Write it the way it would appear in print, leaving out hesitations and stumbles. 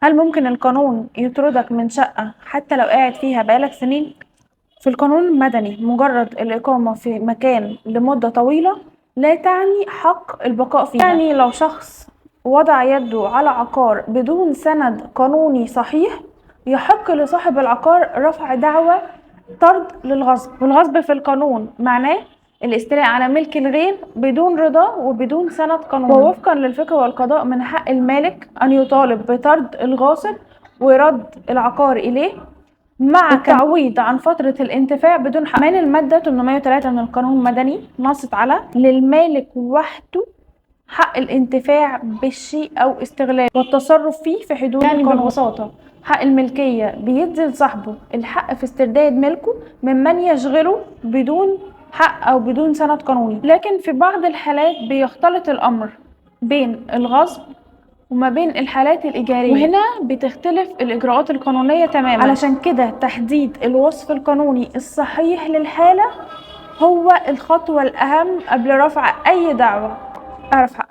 هل ممكن القانون يطردك من شقة حتى لو قاعد فيها بقالك سنين؟ في القانون المدني مجرد الإقامة في مكان لمدة طويلة لا تعني حق البقاء فيها. يعني لو شخص وضع يده على عقار بدون سند قانوني صحيح يحق لصاحب العقار رفع دعوى طرد للغصب، والغصب في القانون معناه الاستيلاء على ملك الغير بدون رضا وبدون سند قانوني. ووفقا للفقه والقضاء من حق المالك أن يطالب بطرد الغاصب ورد العقار إليه مع التعويض عن فترة الانتفاع بدون حق. كمان المادة 803 من القانون المدني نصت على للمالك وحده حق الانتفاع بالشيء أو استغلاله والتصرف فيه في حدود القانون. ببساطة حق الملكية بيدي لصاحبه الحق في استرداد ملكه ممن يشغله بدون حق أو بدون سند قانوني. لكن في بعض الحالات بيختلط الأمر بين الغصب وما بين الحالات الإيجارية، وهنا بتختلف الإجراءات القانونية تماما. علشان كده تحديد الوصف القانوني الصحيح للحالة هو الخطوة الأهم قبل رفع أي دعوة. أعرف حق